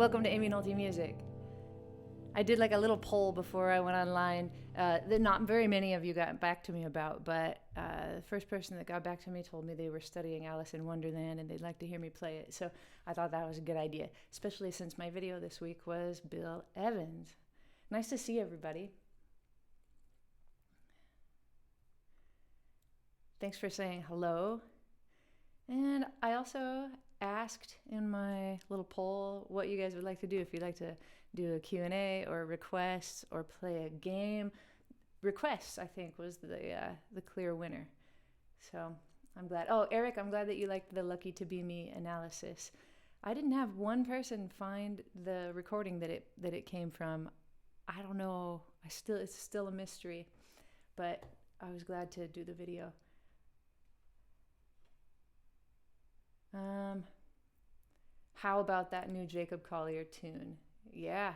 Welcome to Aimee Nolte Music. I did like a little poll before I went online that not very many of you got back to me about, but the first person that got back to me told me they were studying Alice in Wonderland and they'd like to hear me play it. So I thought that was a good idea, especially since my video this week was Bill Evans. Nice to see everybody. Thanks for saying hello. And I also asked in my little poll what you guys would like to do, if you'd like to do a Q&A or requests or play a game. Requests, I think, was the clear winner. So I'm glad. Oh, Eric, I'm glad that you liked the Lucky to Be Me analysis. I didn't have one person find the recording that it came from. I don't know. It's still a mystery, but I was glad to do the video. How about that new Jacob Collier tune? Yeah,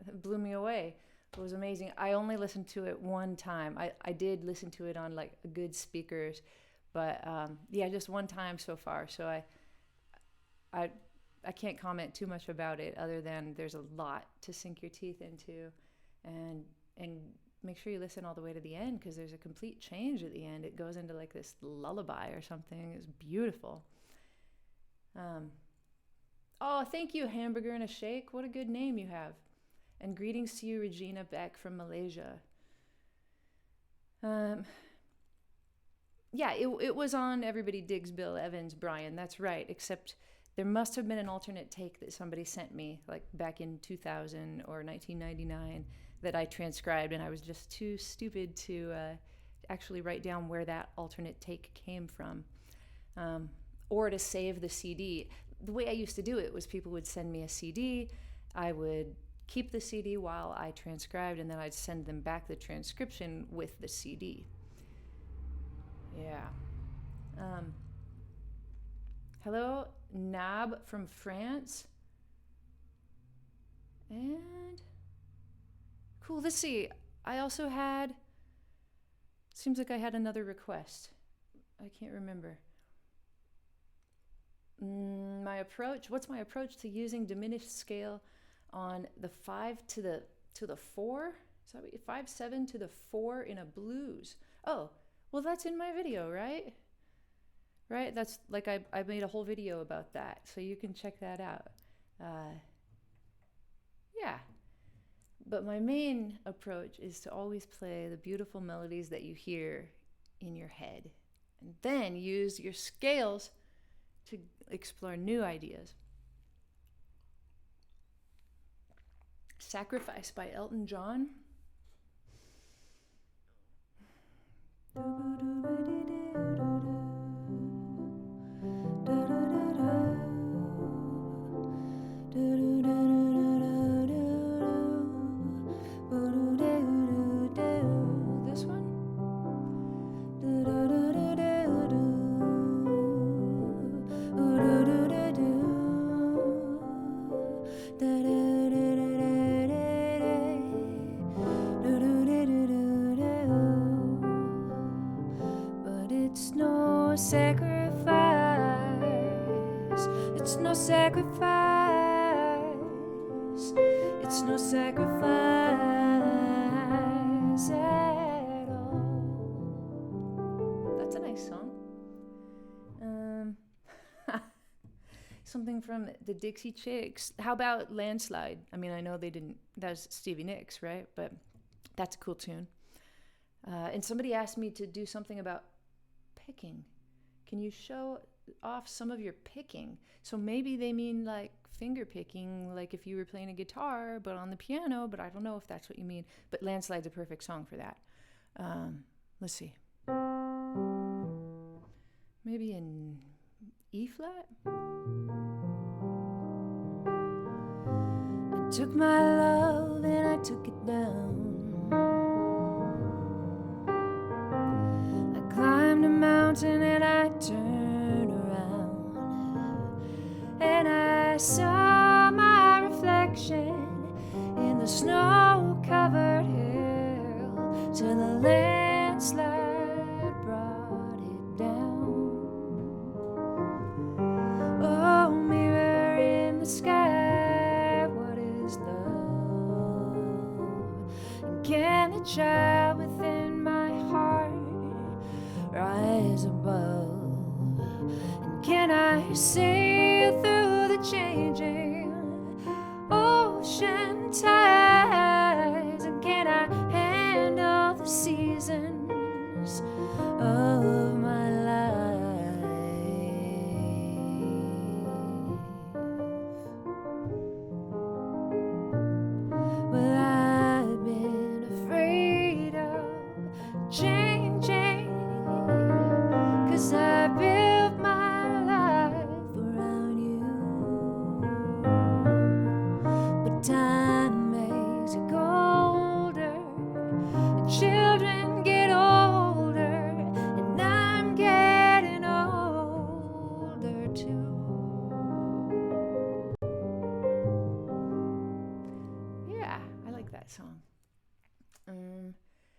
it blew me away. It was amazing. I only listened to it one time. I did listen to it on like good speakers, but yeah, just one time so far. So I can't comment too much about it other than there's a lot to sink your teeth into, and make sure you listen all the way to the end, because there's a complete change at the end. It goes into like this lullaby or something. It's beautiful. Oh, thank you, Hamburger and a Shake. What a good name you have. And greetings to you, Regina, back from Malaysia. Yeah, it was on Everybody Digs Bill Evans, Brian. That's right, except there must have been an alternate take that somebody sent me, like back in 2000 or 1999, that I transcribed, and I was just too stupid to actually write down where that alternate take came from. Or to save the CD. The way I used to do it was people would send me a CD, I would keep the CD while I transcribed, and then I'd send them back the transcription with the CD. Yeah. Hello, Nab from France. And cool, let's see. I also had, seems like I had another request. I can't remember. What's my approach to using diminished scale on the 5 to the 4? Is that what, 5/7 to the 4 in a blues? Oh, well, that's in my video, right? Right? That's like I made a whole video about that, so you can check that out. Yeah. But my main approach is to always play the beautiful melodies that you hear in your head, and then use your scales to explore new ideas. Sacrifice by Elton John. This one? But it's no sacrifice. It's no sacrifice. It's no sacrifice at all. That's a nice song. Something from the Dixie Chicks. How about Landslide? I mean, I know they didn't, that's Stevie Nicks, right? But that's a cool tune. And somebody asked me to do something about picking. Can you show off some of your picking? So maybe they mean like finger picking, like if you were playing a guitar, but on the piano, but I don't know if that's what you mean. But Landslide's a perfect song for that. Let's see. Maybe in E flat? I took my love and I took it down. I climbed a mountain and I turned around, and I saw my reflection in the snow-covered hill till the landslide brought it down. Oh, mirror in the sky, can the child within my heart rise above? And can I sail through the changing ocean tides? And can I handle the seasons of my life? Well, I've been afraid of changing, 'cause I built my life around you. But time makes you older, the children get older, and I'm getting older too. Yeah, I like that song.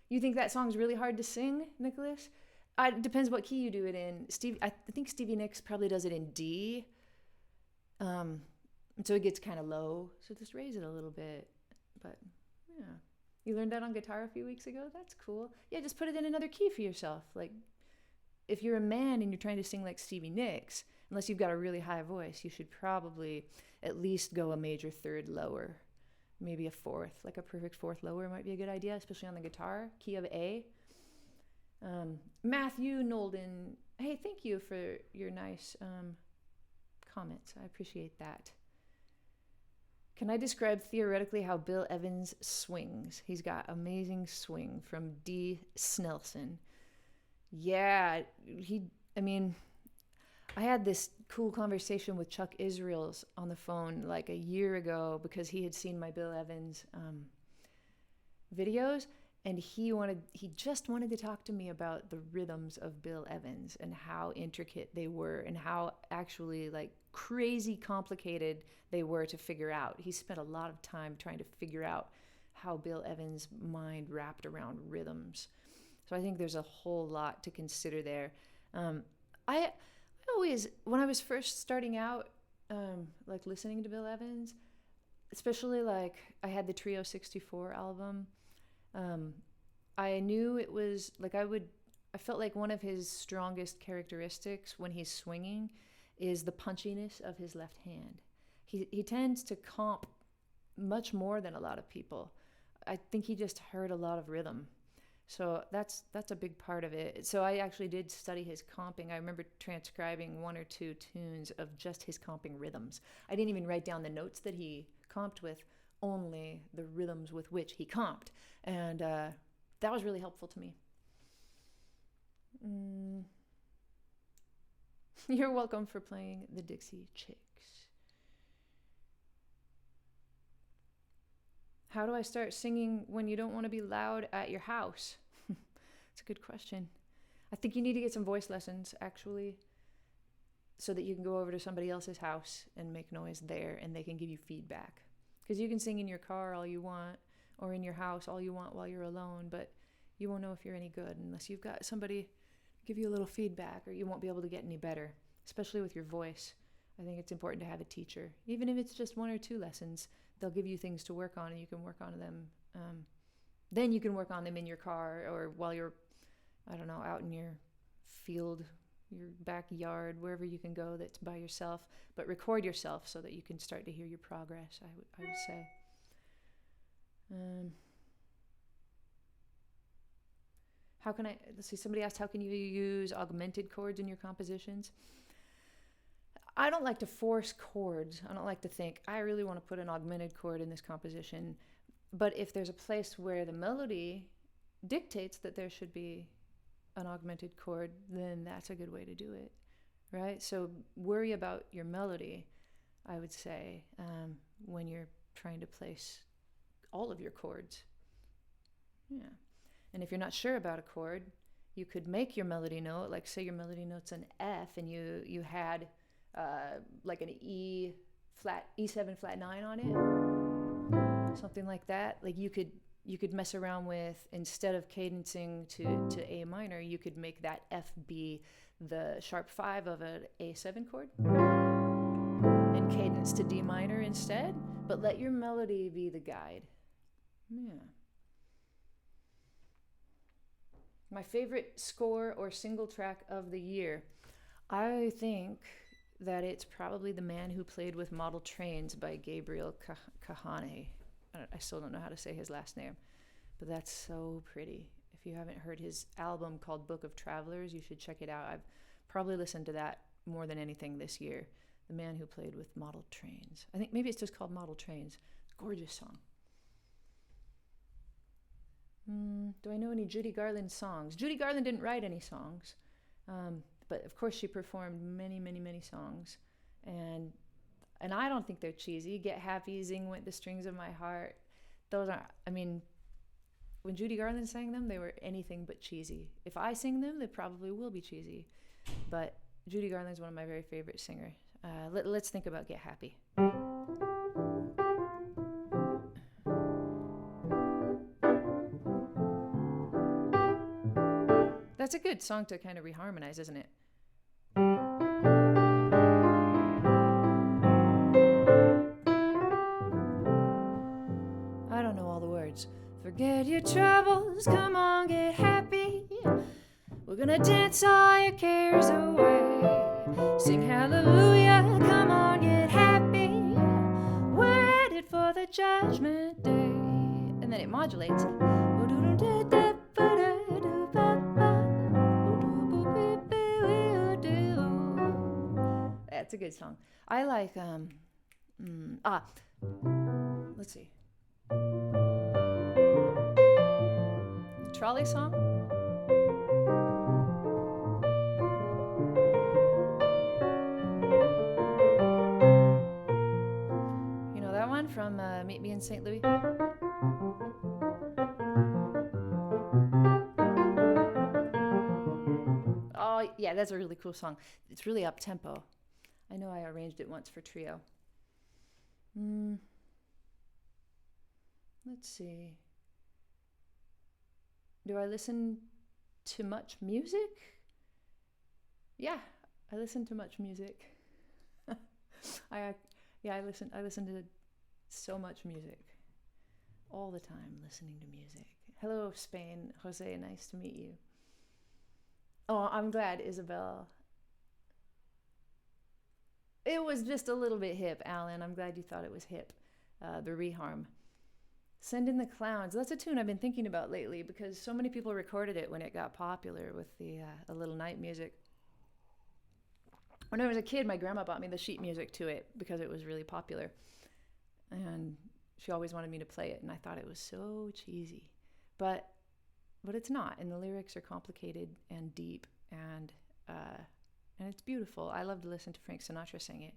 You think that song's really hard to sing, Nicholas? It depends what key you do it in. I think Stevie Nicks probably does it in D. And so it gets kind of low. So just raise it a little bit. But yeah. You learned that on guitar a few weeks ago? That's cool. Yeah, just put it in another key for yourself. Like, if you're a man and you're trying to sing like Stevie Nicks, unless you've got a really high voice, you should probably at least go a major third lower. Maybe a fourth, like a perfect fourth lower might be a good idea, especially on the guitar, key of A. Matthew Nolden, hey, thank you for your nice comments. I appreciate that. Can I describe theoretically how Bill Evans swings? He's got amazing swing from D. Snelson. Yeah, I had this cool conversation with Chuck Israels on the phone like a year ago because he had seen my Bill Evans videos, and he just wanted to talk to me about the rhythms of Bill Evans and how intricate they were and how actually like crazy complicated they were to figure out. He spent a lot of time trying to figure out how Bill Evans' mind wrapped around rhythms. So I think there's a whole lot to consider there. I always, when I was first starting out, like listening to Bill Evans, especially like I had the Trio 64 album, I knew it was like I felt like one of his strongest characteristics when he's swinging is the punchiness of his left hand. He tends to comp much more than a lot of people. I think he just heard a lot of rhythm. So that's a big part of it. So I actually did study his comping. I remember transcribing 1 or 2 tunes of just his comping rhythms. I didn't even write down the notes that he comped with, only the rhythms with which he comped. And that was really helpful to me. You're welcome for playing the Dixie Chicks. How do I start singing when you don't want to be loud at your house? It's a good question. I think you need to get some voice lessons, actually, so that you can go over to somebody else's house and make noise there, and they can give you feedback. Because you can sing in your car all you want, or in your house all you want while you're alone, but you won't know if you're any good unless you've got somebody give you a little feedback, or you won't be able to get any better, especially with your voice. I think it's important to have a teacher. Even if it's just 1 or 2 lessons, they'll give you things to work on, and you can work on them. Then you can work on them in your car or while you're, I don't know, out in your field, your backyard, wherever you can go that's by yourself. But record yourself so that you can start to hear your progress, I would say. Let's see, somebody asked, how can you use augmented chords in your compositions? I don't like to force chords. I don't like to think, I really want to put an augmented chord in this composition. But if there's a place where the melody dictates that there should be an augmented chord, then that's a good way to do it, right? So worry about your melody, I would say, when you're trying to place all of your chords. Yeah. And if you're not sure about a chord, you could make your melody note, like say your melody note's an F and you had like an E7 flat 9 on it, something like that. Like you could mess around with, instead of cadencing to A minor, you could make that F be the sharp 5 of an A7 chord and cadence to D minor instead, but let your melody be the guide. Yeah. My favorite score or single track of the year. I think that it's probably The Man Who Played with Model Trains by Gabriel Kahane. I still don't know how to say his last name, but that's so pretty. If you haven't heard his album called Book of Travelers, you should check it out. I've probably listened to that more than anything this year. The Man Who Played with Model Trains. I think maybe it's just called Model Trains. Gorgeous song. Do I know any Judy Garland songs? Judy Garland didn't write any songs, but of course she performed many, many, many songs, and I don't think they're cheesy. Get Happy, Zing Went the Strings of My Heart. Those aren't, I mean, when Judy Garland sang them, they were anything but cheesy. If I sing them, they probably will be cheesy, but Judy Garland's one of my very favorite singers. Let's think about Get Happy. That's a good song to kind of reharmonize, isn't it? I don't know all the words. Forget your troubles, come on, get happy. We're gonna dance all your cares away. Sing hallelujah, come on, get happy. We're headed for the judgment day. And then it modulates. That's a good song. I like, let's see. The trolley song? You know that one from Meet Me in St. Louis? Oh, yeah, that's a really cool song. It's really up-tempo. I know I arranged it once for trio. Let's see. Do I listen to much music? Yeah, I listen to much music. I listen to so much music. All the time listening to music. Hello, Spain. Jose, nice to meet you. Oh, I'm glad, Isabel. It was just a little bit hip, Alan. I'm glad you thought it was hip. The reharm. Send in the Clowns. That's a tune I've been thinking about lately because so many people recorded it when it got popular with the A Little Night music. When I was a kid, my grandma bought me the sheet music to it because it was really popular. And she always wanted me to play it, and I thought it was so cheesy. But it's not, and the lyrics are complicated and deep, and it's beautiful. I love to listen to Frank Sinatra sing it.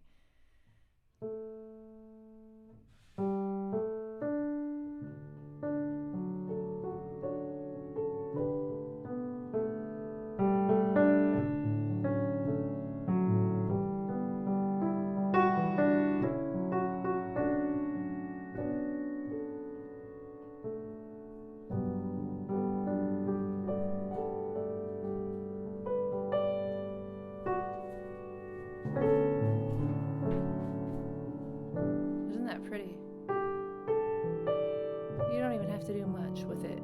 Pretty. You don't even have to do much with it.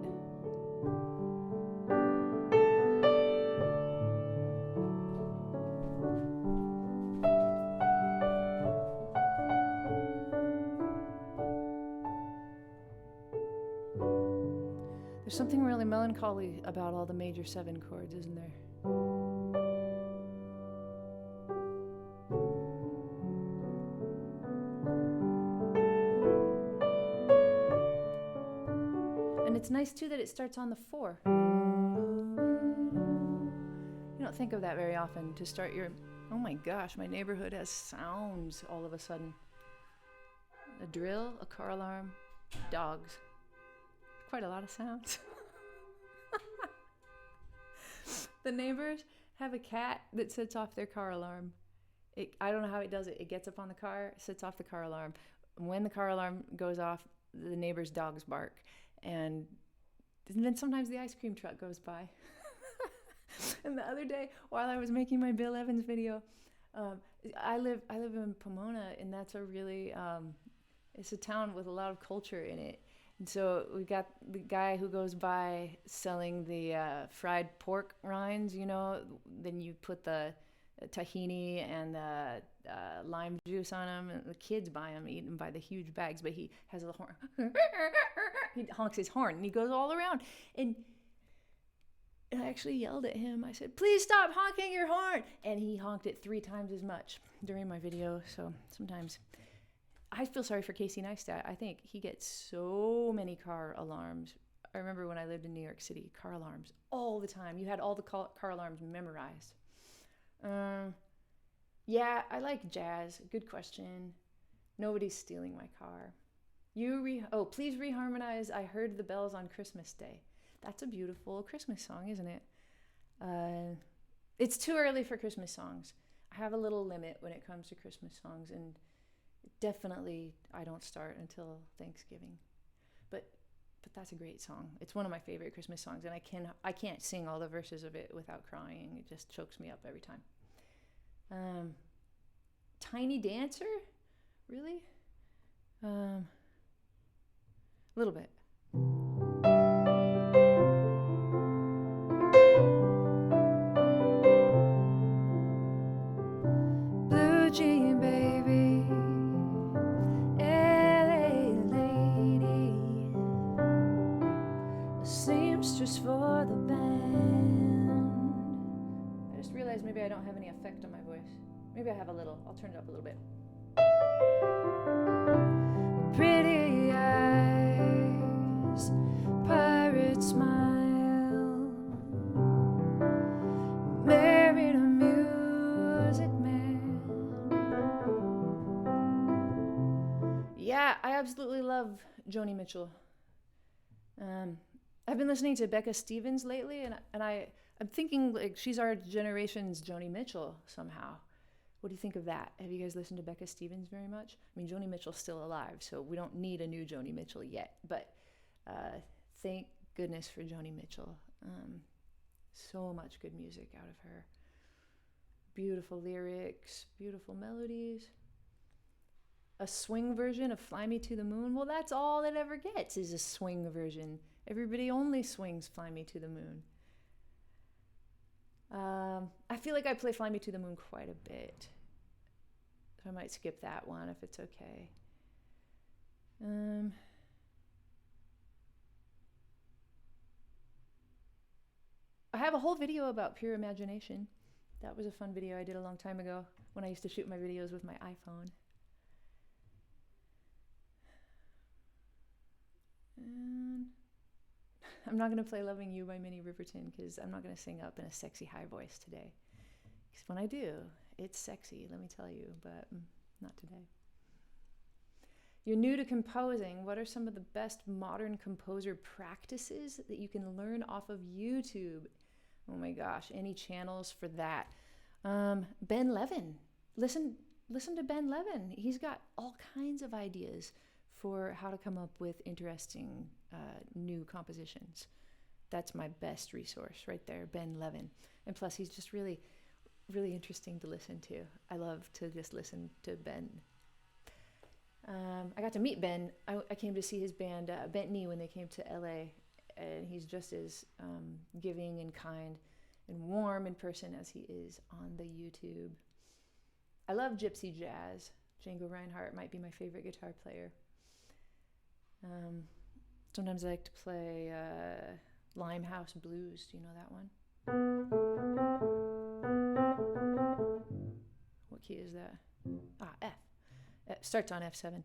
There's something really melancholy about all the major 7 chords, isn't there? It's nice too that it starts on the 4. You don't think of that very often to start your, oh my gosh, my neighborhood has sounds all of a sudden. A drill, a car alarm, dogs. Quite a lot of sounds. The neighbors have a cat that sets off their car alarm. I don't know how it does it. It gets up on the car, sets off the car alarm. When the car alarm goes off, the neighbor's dogs bark. And then sometimes the ice cream truck goes by. And the other day, while I was making my Bill Evans video, I live in Pomona, and that's a really, it's a town with a lot of culture in it. And so we got the guy who goes by selling the fried pork rinds, you know, then you put the tahini and the lime juice on them, and the kids buy them, eat them by the huge bags, but he has a horn. He honks his horn, and he goes all around. And I actually yelled at him. I said, "Please stop honking your horn!" And he honked it 3 times as much during my video. So sometimes I feel sorry for Casey Neistat. I think he gets so many car alarms. I remember when I lived in New York City, car alarms all the time. You had all the car alarms memorized. Yeah, I like jazz. Good question. Nobody's stealing my car. Please reharmonize "I Heard the Bells on Christmas Day." That's a beautiful Christmas song, isn't it? It's too early for Christmas songs. I have a little limit when it comes to Christmas songs, and definitely I don't start until Thanksgiving. But that's a great song. It's one of my favorite Christmas songs, and I can't sing all the verses of it without crying. It just chokes me up every time. Tiny Dancer? Really? A little bit. Blue jean baby, LA lady, a seamstress for the band. I just realized maybe I don't have any effect on my voice. Maybe I have a little. I'll turn it up a little bit. Pretty eyes, pirate smile, married a music man. Yeah, I absolutely love Joni Mitchell. I've been listening to Becca Stevens lately, and I'm thinking like she's our generation's Joni Mitchell somehow. What do you think of that? Have you guys listened to Becca Stevens very much? I mean, Joni Mitchell's still alive, so we don't need a new Joni Mitchell yet. But thank goodness for Joni Mitchell. So much good music out of her. Beautiful lyrics, beautiful melodies. A swing version of "Fly Me to the Moon." Well, that's all it ever gets is a swing version. Everybody only swings "Fly Me to the Moon." I feel like I play "Fly Me to the Moon" quite a bit, so I might skip that one if it's okay. I have a whole video about pure imagination. That was a fun video I did a long time ago when I used to shoot my videos with my iPhone. And I'm not going to play "Loving You" by Minnie Riperton because I'm not going to sing up in a sexy high voice today. Because when I do, it's sexy, let me tell you, but not today. You're new to composing. What are some of the best modern composer practices that you can learn off of YouTube? Oh my gosh, any channels for that? Ben Levin. Listen to Ben Levin. He's got all kinds of ideas for how to come up with interesting new compositions. That's my best resource right there, Ben Levin. And plus, he's just really, really interesting to listen to. I love to just listen to Ben. I got to meet Ben. I came to see his band, Bent Knee, when they came to LA, and he's just as giving and kind and warm in person as he is on the YouTube. I love gypsy jazz. Django Reinhardt might be my favorite guitar player. Sometimes I like to play Limehouse Blues. Do you know that one? What key is that? F. It starts on F7. Do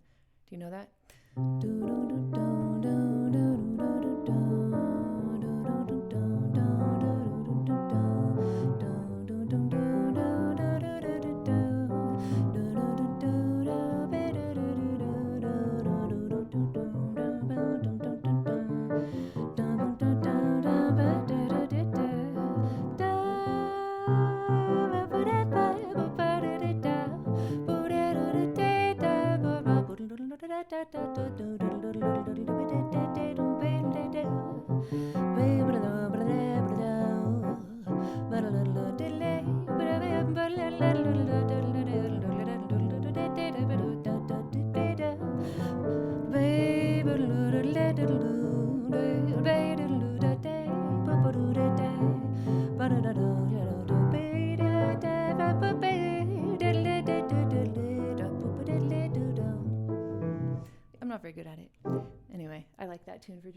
you know that?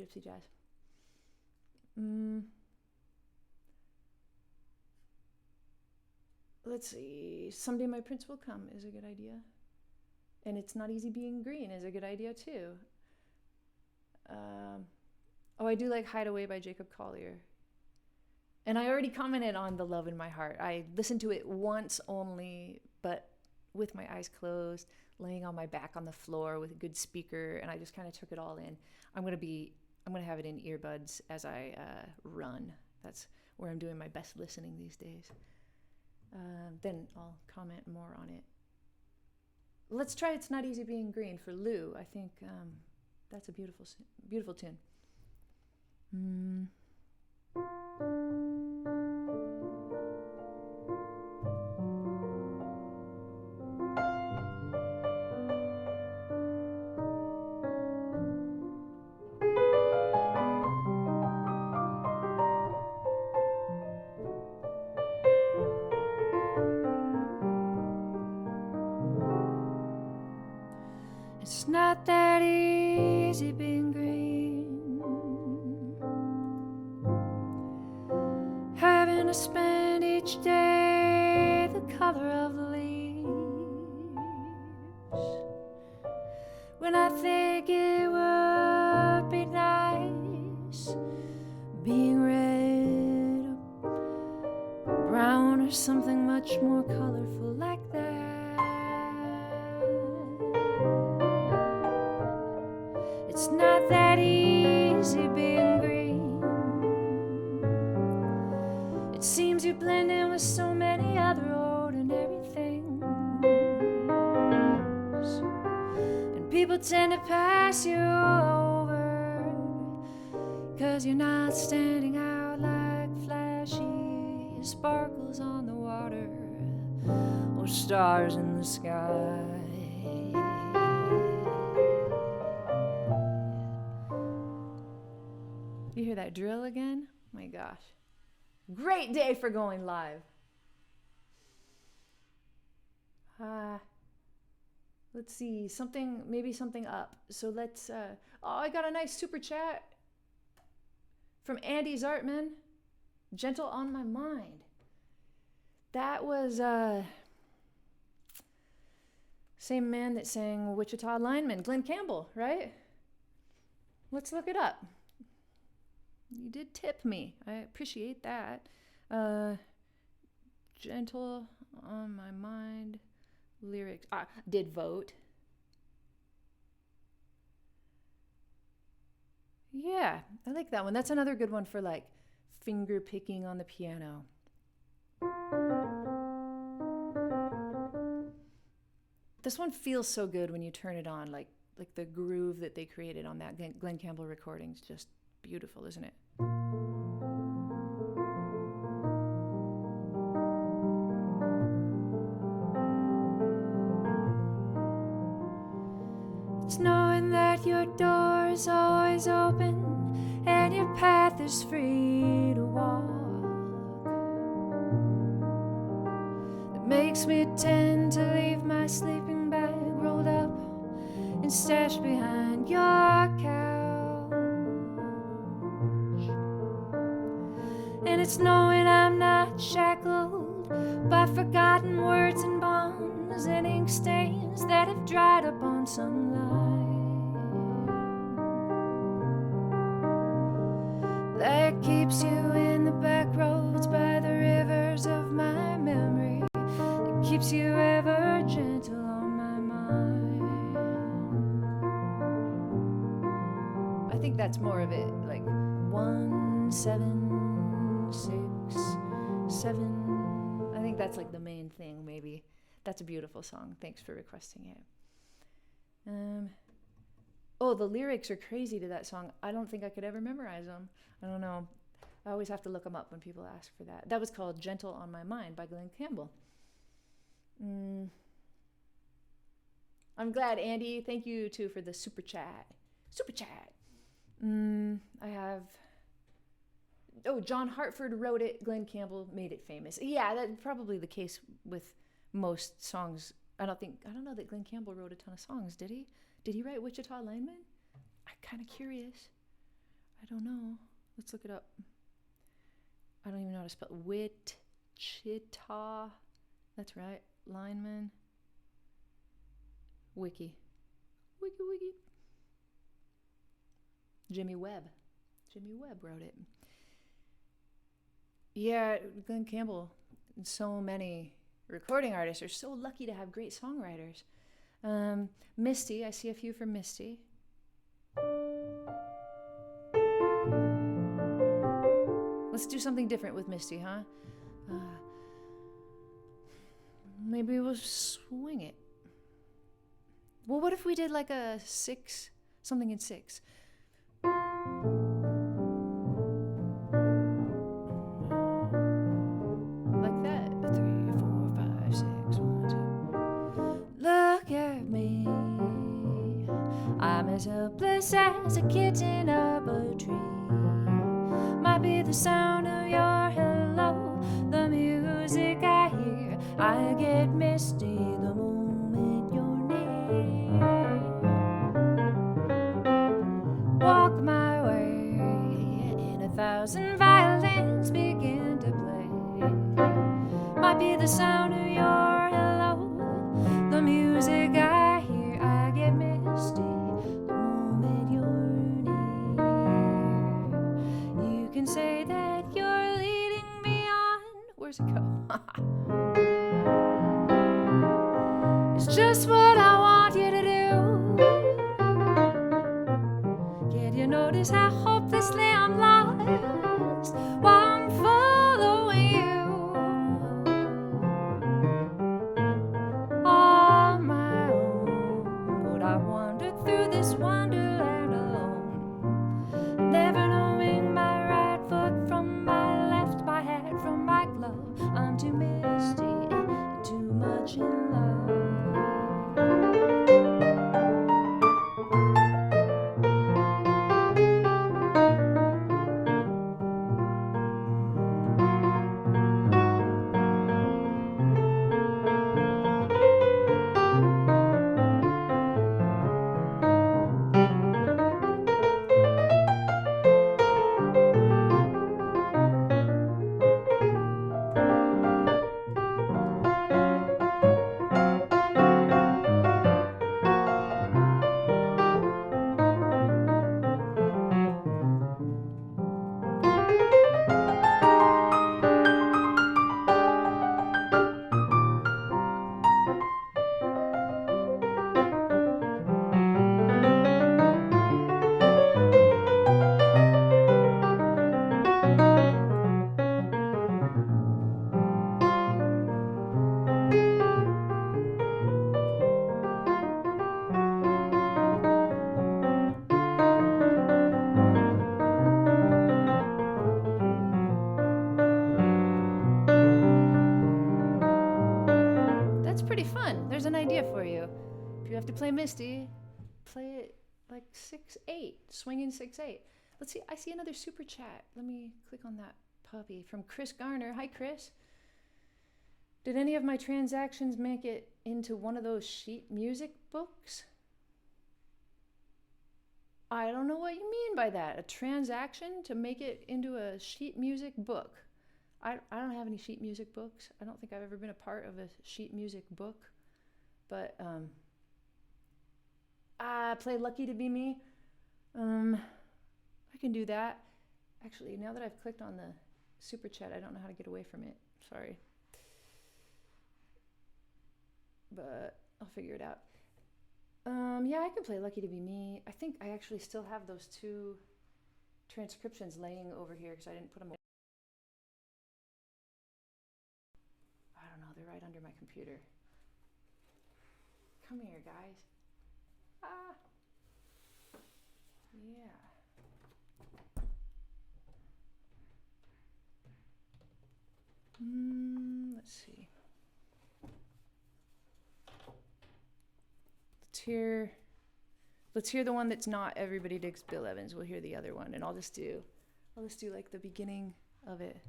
gypsy jazz. Let's see. Someday My Prince Will Come is a good idea. And It's Not Easy Being Green is a good idea too. I do like Hideaway by Jacob Collier. And I already commented on The Love in My Heart. I listened to it once only, but with my eyes closed, laying on my back on the floor with a good speaker, and I just kind of took it all in. I'm gonna have it in earbuds as I run. That's where I'm doing my best listening these days. Then I'll comment more on it. Let's try It's Not Easy Being Green for Lou. I think that's a beautiful tune. It's not that easy being green, having to spend each day the color of the leaves, when I think it would be nice being red, brown, or something much more colorful like that. It's not that easy being green. It seems you blend in with so many other ordinary things, and people tend to pass you over, 'cause you're not standing out like flashy sparkles on the water or stars in the sky. You hear that drill again? My gosh. Great day for going live. Let's see, maybe something up. So let's, I got a nice super chat from Andy Zartman. Gentle on My Mind. That was, same man that sang Wichita Lineman, Glenn Campbell, right? Let's look it up. You did tip me. I appreciate that. Gentle on My Mind lyrics. Did vote. Yeah, I like that one. That's another good one for like finger picking on the piano. This one feels so good when you turn it on, like the groove that they created on that Glenn Campbell recording is just beautiful, isn't it? It's knowing that your door is always open and your path is free to walk that makes me tend to leave my sleeping bag rolled up and stashed behind your couch. And it's knowing I'm not shackled by forgotten words and bonds and ink stains that have dried up on some line that keeps you in the back roads by the rivers of my memory, that keeps you ever gentle on my mind. I think that's more of it, like 1, 7, 6, 7. I think that's like the main thing, maybe. That's a beautiful song. Thanks for requesting it. The lyrics are crazy to that song. I don't think I could ever memorize them. I don't know. I always have to look them up when people ask for that. That was called Gentle on My Mind by Glenn Campbell. I'm glad, Andy. Thank you, too, for the super chat. Super chat. I have... John Hartford wrote it. Glenn Campbell made it famous. Yeah, that's probably the case with most songs. I don't know that Glenn Campbell wrote a ton of songs, did he? Did he write Wichita Lineman? I'm kind of curious. I don't know. Let's look it up. I don't even know how to spell Wichita. That's right. Lineman. Wiki. Jimmy Webb. Jimmy Webb wrote it. Yeah, Glenn Campbell and so many recording artists are so lucky to have great songwriters. Misty, I see a few for Misty. Let's do something different with Misty, huh? Maybe we'll swing it. Well, what if we did like a 6, something in 6? Like that. 3, 4, 5, 6, 1, 2. Look at me. I'm as helpless as a kitten up a tree. Might be the sound of your hello, the music I hear. I get misty the moment you're near. Walk my way, and 1,000 violins begin to play. Might be the sound of your hello, the music I hear. I get misty the moment you're near. You can say that you're leading me on. Where's it go? It's just what I want you to do. Can't you notice how hopelessly I'm lost while I'm following you? On my own, would I wander through this wonderland alone, never knowing my right foot from my left, my hat from my glove. I'm too misty and too much in love. There's an idea for you. If you have to play Misty, play it like 6/8, swinging 6/8. Let's see. I see another super chat. Let me click on that puppy from Chris Garner. Hi, Chris. Did any of my transactions make it into one of those sheet music books? I don't know what you mean by that. A transaction to make it into a sheet music book. I don't have any sheet music books. I don't think I've ever been a part of a sheet music book. But I play Lucky to Be Me. I can do that. Actually, now that I've clicked on the super chat, I don't know how to get away from it. Sorry. But I'll figure it out. Yeah, I can play Lucky to Be Me. I think I actually still have those 2 transcriptions laying over here because I didn't put them away. I don't know, they're right under my computer. Come here, guys. Ah. Yeah. Let's see. Let's hear the one that's not Everybody Digs Bill Evans. We'll hear the other one, and I'll just do like the beginning of it.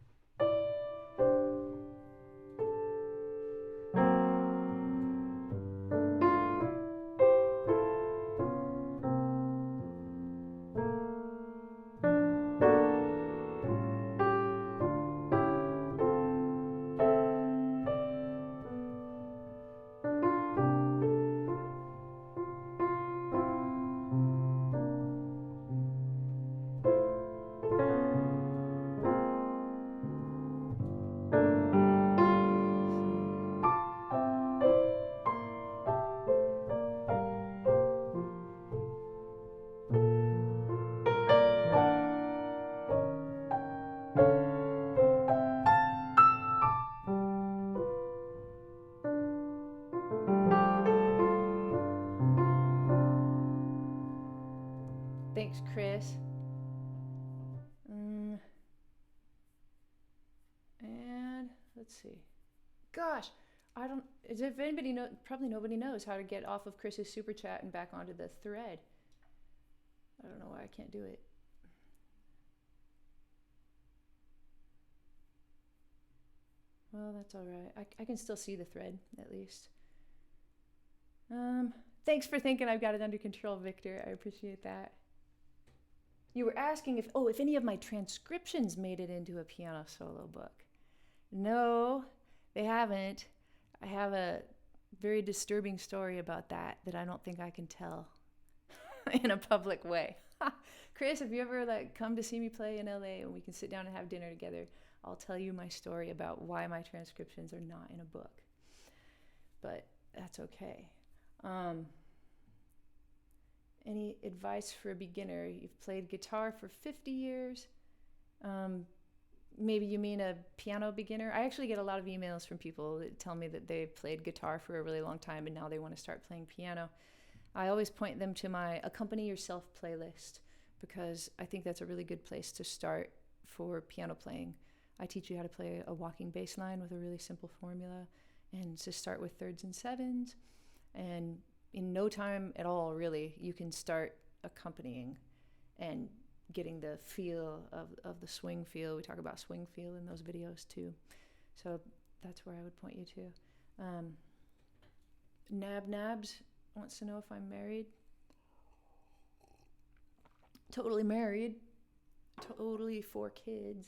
let's see. Gosh, I don't, as if anybody know, probably nobody knows how to get off of Chris's super chat and back onto the thread. I don't know why I can't do it. Well, that's all right. I can still see the thread, at least. Thanks for thinking I've got it under control, Victor. I appreciate that. You were asking if any of my transcriptions made it into a piano solo book. No, they haven't. I have a very disturbing story about that I don't think I can tell in a public way. Chris, if you ever come to see me play in LA and we can sit down and have dinner together, I'll tell you my story about why my transcriptions are not in a book. But that's okay. Any advice for a beginner? You've played guitar for 50 years. Maybe you mean a piano beginner. I actually get a lot of emails from people that tell me that they've played guitar for a really long time and now they want to start playing piano. I always point them to my Accompany Yourself playlist because I think that's a really good place to start for piano playing. I teach you how to play a walking bass line with a really simple formula and to start with thirds and sevens. And in no time at all, really, you can start accompanying and getting the feel of the swing feel. We talk about swing feel in those videos too. So that's where I would point you to. Nabs wants to know if I'm married. Totally married. Totally 4 kids.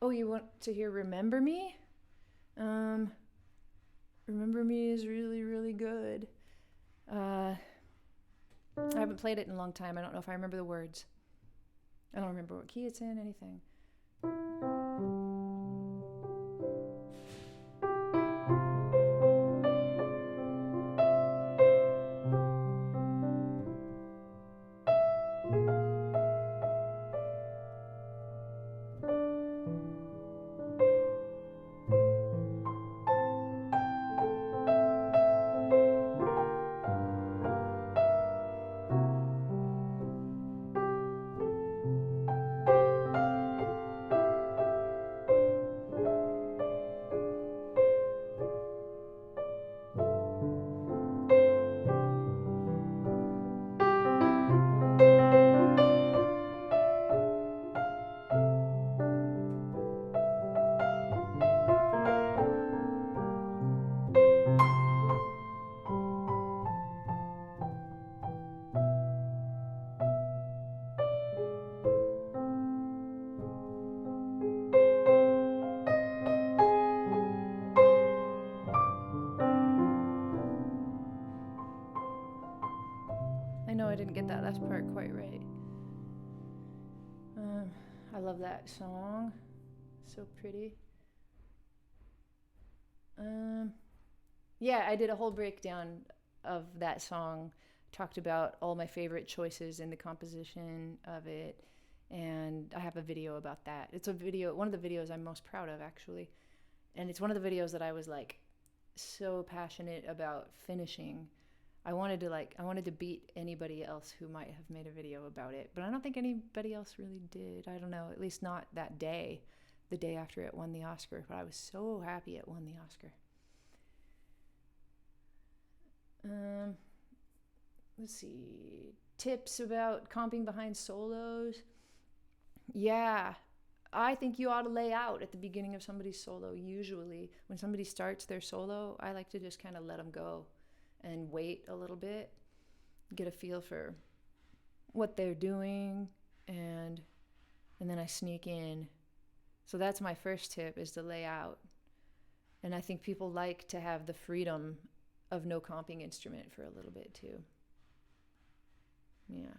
You want to hear Remember Me? Remember Me is really, really good. I haven't played it in a long time. I don't know if I remember the words. I don't remember what key it's in, anything. I didn't get that last part quite right. I love that song. So pretty. Yeah, I did a whole breakdown of that song. Talked about all my favorite choices in the composition of it. And I have a video about that. It's one of the videos I'm most proud of, actually. And it's one of the videos that I was so passionate about finishing. I wanted to beat anybody else who might have made a video about it, but I don't think anybody else really did. I don't know, at least not that day, the day after it won the Oscar, but I was so happy it won the Oscar. Let's see, tips about comping behind solos. Yeah, I think you ought to lay out at the beginning of somebody's solo. Usually when somebody starts their solo, I like to just kind of let them go and wait a little bit, get a feel for what they're doing, and then I sneak in. So that's my first tip, is to lay out. And I think people like to have the freedom of no comping instrument for a little bit too. Yeah.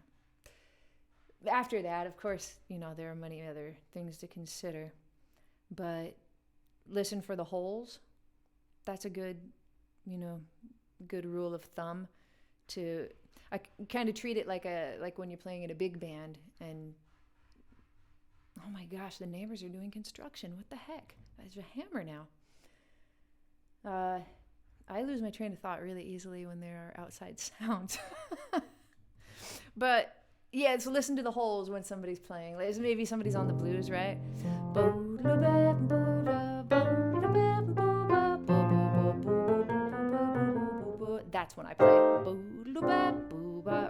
After that, of course, there are many other things to consider, but listen for the holes. That's a good, good rule of thumb. I kind of treat it like when you're playing in a big band and oh my gosh, the neighbors are doing construction. What the heck? There's a hammer now. I lose my train of thought really easily when there are outside sounds. But Yeah, so listen to the holes when somebody's playing. Like, maybe somebody's on the blues, right? That's when I play.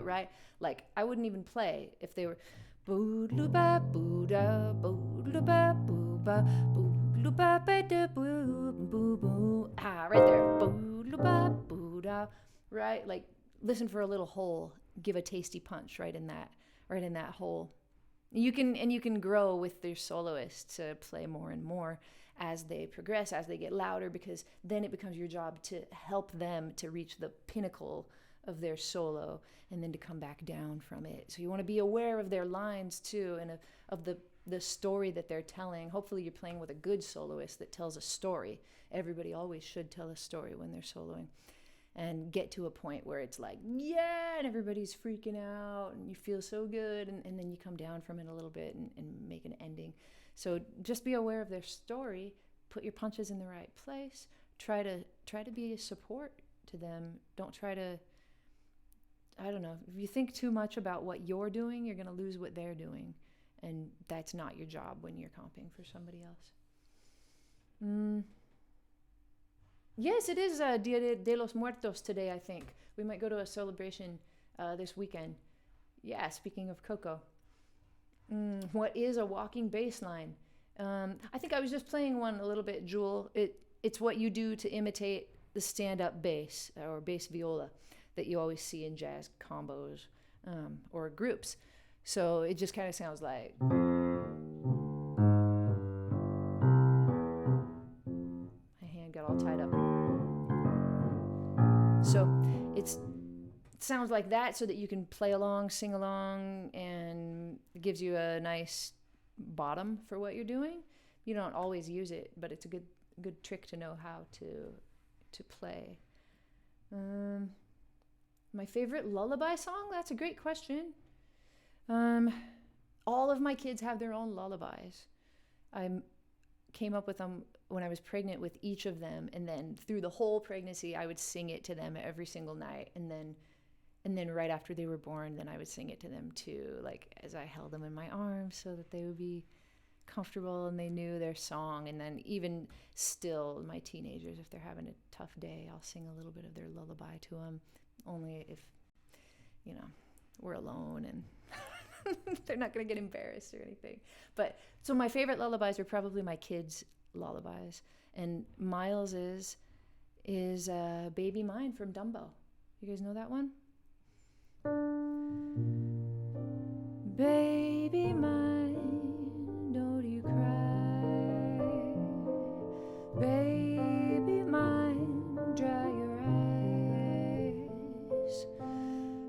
Right? Like, I wouldn't even play if they were right there. Right? Like, listen for a little hole, give a tasty punch right in that hole. You can grow with their soloists to play more and more as they progress, as they get louder, because then it becomes your job to help them to reach the pinnacle of their solo and then to come back down from it. So you want to be aware of their lines too, and of the story that they're telling. Hopefully you're playing with a good soloist that tells a story. Everybody always should tell a story when they're soloing. And get to a point where it's like, yeah, and everybody's freaking out and you feel so good, and then you come down from it a little bit and make an ending. So just be aware of their story, put your punches in the right place, try to be a support to them. Don't try to, I don't know, if you think too much about what you're doing, you're going to lose what they're doing, and that's not your job when you're comping for somebody else. Yes, it is Dia de los Muertos today, I think. We might go to a celebration this weekend. Yeah, speaking of Coco. What is a walking bass line? I think I was just playing one a little bit, Jewel. It's what you do to imitate the stand-up bass or bass viola that you always see in jazz combos or groups. So it just kind of sounds like... My hand got all tied up. So it sounds like that so that you can play along, sing along, and it gives you a nice bottom for what you're doing. You don't always use it, but it's a good trick to know how to play. My favorite lullaby song? That's a great question. All of my kids have their own lullabies. I came up with them when I was pregnant with each of them, and then through the whole pregnancy I would sing it to them every single night, and then right after they were born, then I would sing it to them too, like as I held them in my arms so that they would be comfortable and they knew their song. And then even still, my teenagers, if they're having a tough day, I'll sing a little bit of their lullaby to them, only if we're alone and they're not going to get embarrassed or anything. But so my favorite lullabies are probably my kids' lullabies, and Miles is Baby Mine from Dumbo. You guys know that one? Baby mine, don't you cry. Baby mine, dry your eyes.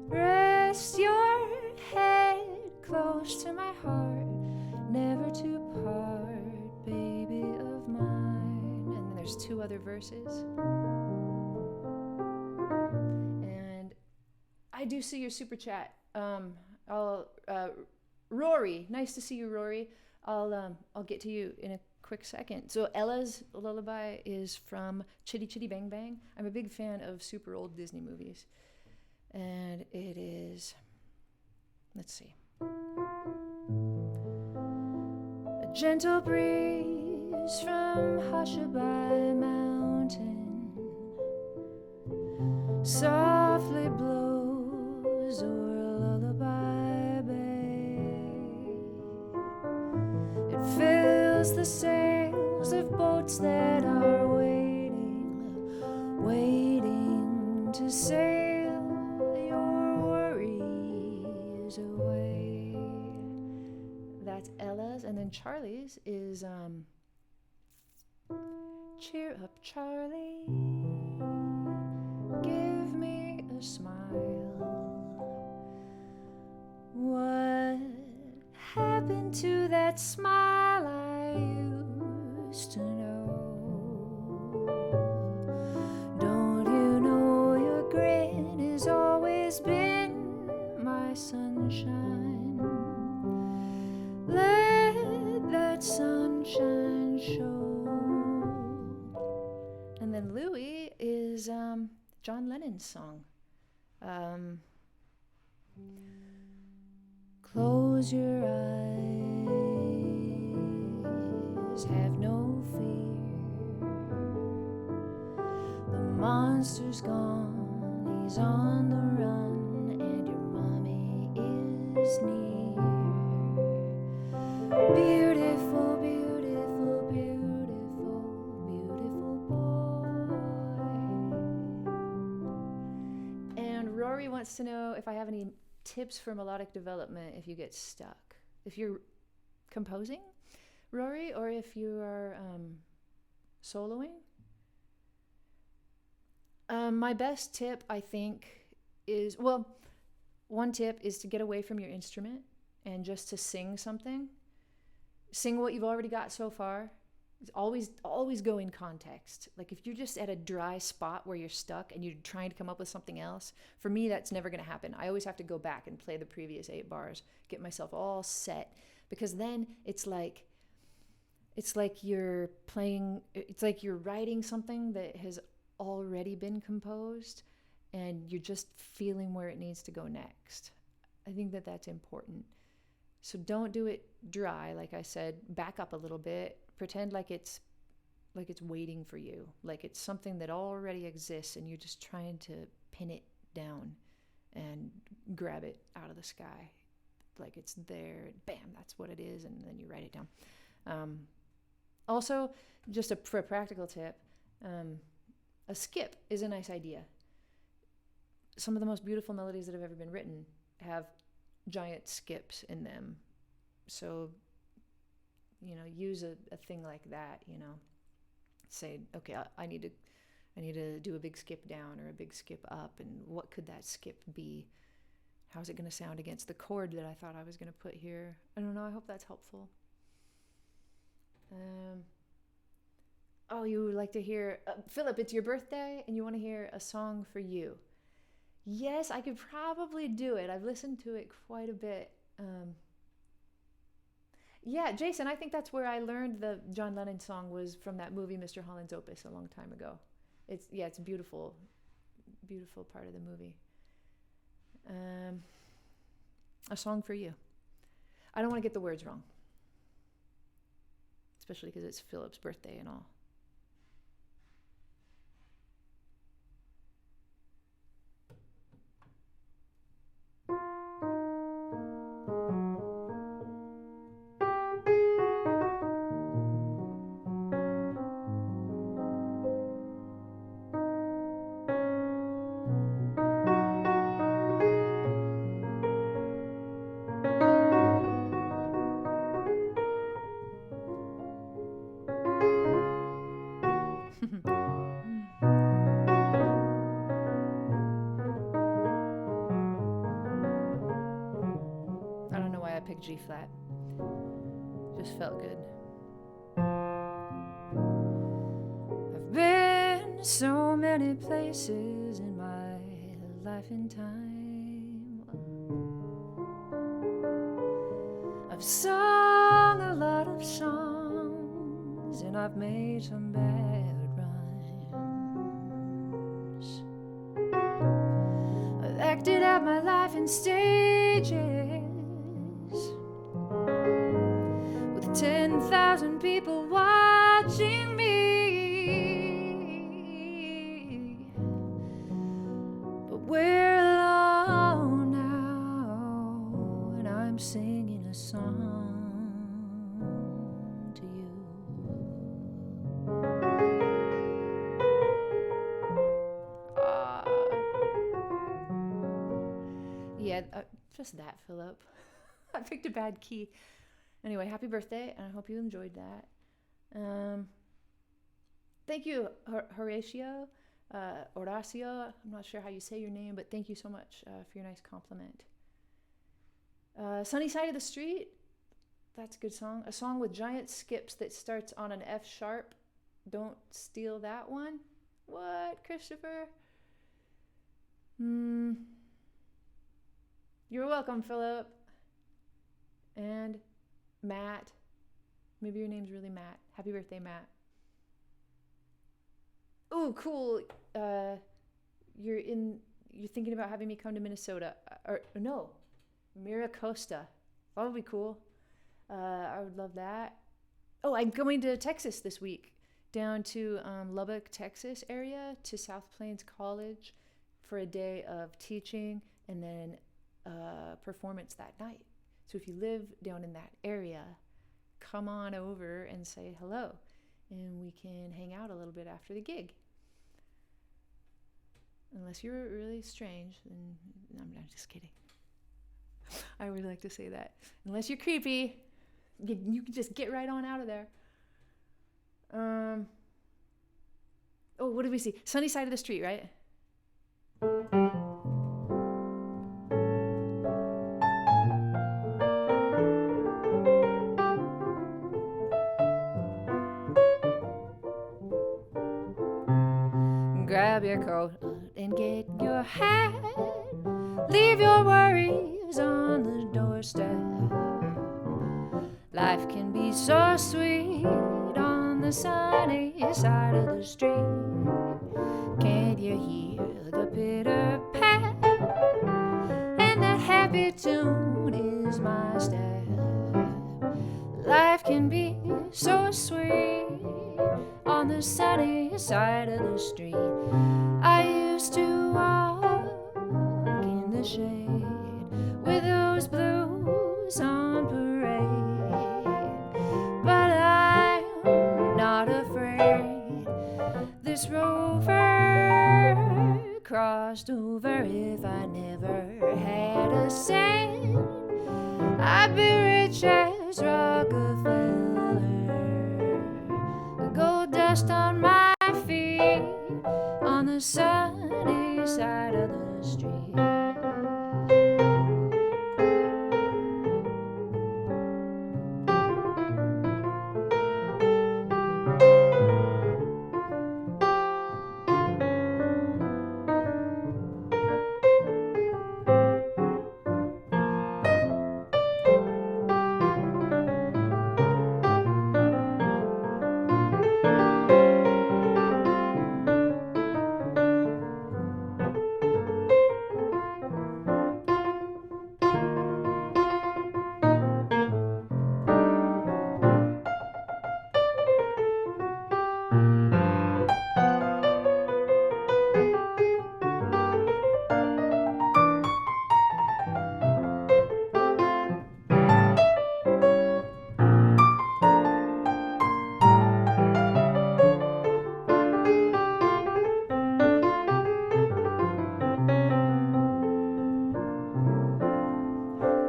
Rest your head close to my heart, never to part, baby of mine. And then there's two other verses. And I do see your super chat. Rory, nice to see you, Rory. I'll get to you in a quick second. So Ella's lullaby is from Chitty Chitty Bang Bang. I'm a big fan of super old Disney movies. And it is, let's see. A gentle breeze from Hushabye Mountain softly blows o'er a lullaby bay. It fills the sails of boats that are waiting to sail your worries away. That's Ella's. And then Charlie's is cheer up, Charlie, give me a smile. What happened to that smile I used to know? Don't you know your grin has always been my sunshine? Let that sunshine show. And then Louie is John Lennon's song. Close your eyes, have no fear. The monster's gone, he's on the run, and your mommy is near. Beautiful, beautiful, beautiful, beautiful boy. And Rory wants to know if I have any tips for melodic development if you get stuck. If you're composing, Rory, or if you are soloing. My best tip, I think, is, well, one tip is to get away from your instrument and just to sing something. Sing what you've already got so far. Always go in context. Like if you're just at a dry spot where you're stuck and you're trying to come up with something else, for me, that's never going to happen. I always have to go back and play the previous 8 bars, get myself all set, because then it's like you're writing something that has already been composed and you're just feeling where it needs to go next. I think that that's important. So don't do it dry, like I said. Back up a little bit. Pretend like it's waiting for you, like it's something that already exists and you're just trying to pin it down and grab it out of the sky. Like it's there, bam, that's what it is, and then you write it down. Also, just for a practical tip, a skip is a nice idea. Some of the most beautiful melodies that have ever been written have giant skips in them. So, use a thing like that, say, okay, I need to do a big skip down or a big skip up, and what could that skip be? How's it going to sound against the chord that I thought I was going to put here? I don't know. I hope that's helpful. You would like to hear, Philip, it's your birthday and you want to hear a song for you. Yes, I could probably do it. I've listened to it quite a bit. Yeah, Jason, I think that's where I learned the John Lennon song was from that movie, Mr. Holland's Opus, a long time ago. It's a beautiful, beautiful part of the movie. A song for you. I don't want to get the words wrong, especially because it's Philip's birthday and all. G flat. Just felt good. I've been so many places in my life and time. I've sung a lot of songs and I've made some bad rhymes. I've acted out my life in stages with 10,000 people watching me. But we're alone now, and I'm singing a song to you. Just that, Philip. I picked a bad key. Anyway, happy birthday, and I hope you enjoyed that. Thank you, Horacio. I'm not sure how you say your name, but thank you so much for your nice compliment. Sunny Side of the Street, that's a good song. A song with giant skips that starts on an F sharp. Don't steal that one. What, Christopher? You're welcome, Philip. And Matt. Maybe your name's really Matt. Happy birthday, Matt. Oh, cool. You're thinking about having me come to Minnesota. Or no, Miracosta. That would be cool. I would love that. Oh, I'm going to Texas this week, down to Lubbock, Texas area, to South Plains College for a day of teaching and then performance that night. So if you live down in that area, come on over and say hello, and we can hang out a little bit after the gig. Unless you're really strange, then I'm just kidding. I would like to say that. Unless you're creepy, you can just get right on out of there. Oh, what did we see? Sunny side of the street, right? Grab your coat and get your hat. Leave your worries on the doorstep. Life can be so sweet on the sunny side of the street. Can't you hear the pitter pat? And that happy tune is my step. Life can be so sweet on the sunny side of the street. I used to walk in the shade with those blues on parade, but I'm not afraid. This rover crossed over. If I never had a cent, I'd be rich as Rockefeller. Gold dust on my feet on the sunny side of the street.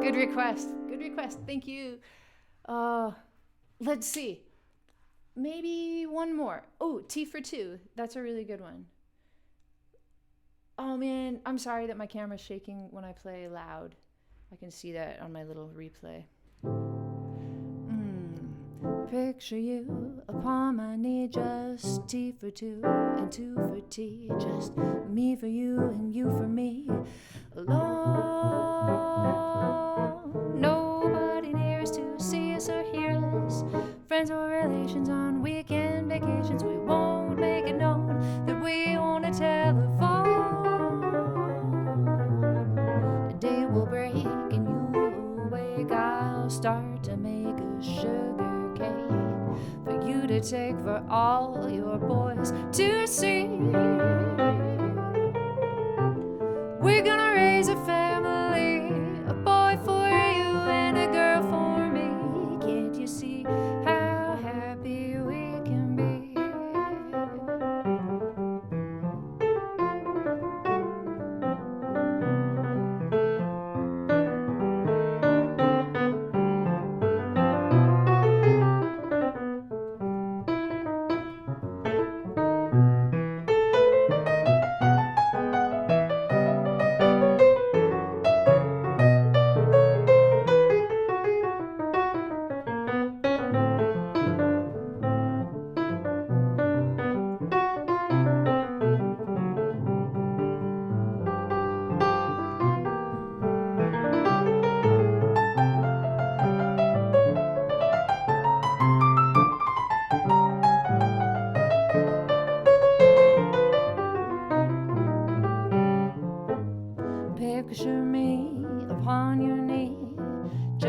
Good request. Thank you. Let's see. Maybe one more. Oh, T for Two. That's a really good one. Oh man, I'm sorry that my camera's shaking when I play loud. I can see that on my little replay. Picture you upon my knee, just T for two and two for tea, just me for you and you for me. Alone, nobody nears to see us or hear us. Friends or relations on weekend vacations, we won't make it known that we own a telephone. A day will break and you will wake. I'll start to make a sugar for you to take for all your boys to see. We're gonna raise a family, a boy for you and a girl for me. Can't you see how happy we can be?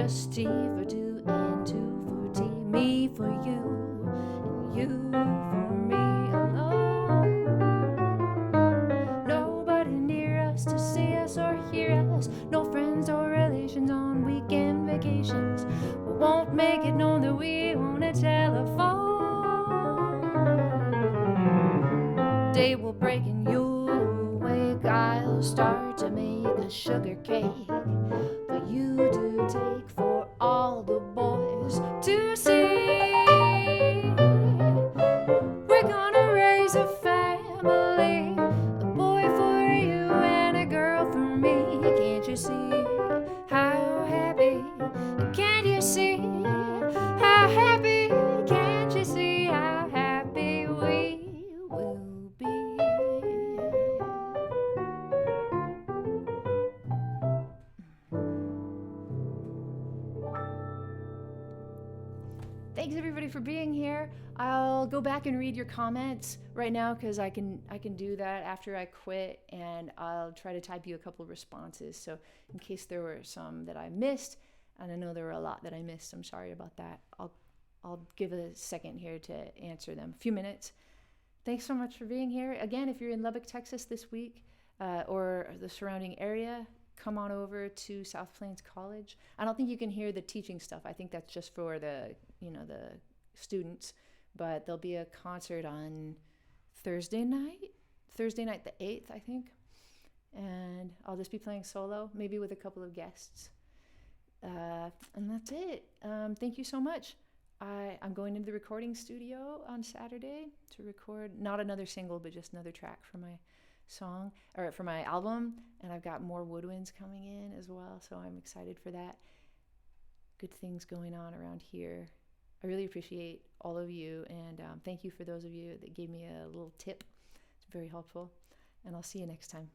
just T for two and two for T. Me for you and you for me alone. Nobody near us to see us or hear us. No friends or relations on weekend vacations. We won't make it known that we own a telephone. Day will break and you'll awake. I'll start to make a sugar cake for you to take for all the boys to see. We're gonna raise a family, a boy for you and a girl for me. Can't you see how happy? Can't you see how happy? Can't you see how happy we will be? Thanks everybody for being here. I'll go back and read your comments right now because I can do that after I quit, and I'll try to type you a couple of responses. So in case there were some that I missed, and I know there were a lot that I missed, I'm sorry about that. I'll give a second here to answer them. A few minutes. Thanks so much for being here. Again, if you're in Lubbock, Texas this week, or the surrounding area, come on over to South Plains College. I don't think you can hear the teaching stuff. I think that's just for the students. But there'll be a concert on Thursday night the 8th, I think. And I'll just be playing solo, maybe with a couple of guests. And that's it. Thank you so much. I'm going into the recording studio on Saturday to record not another single, but just another track for my song or for my album. And I've got more woodwinds coming in as well, so I'm excited for that. Good things going on around here. I really appreciate all of you, and thank you for those of you that gave me a little tip. It's very helpful, and I'll see you next time.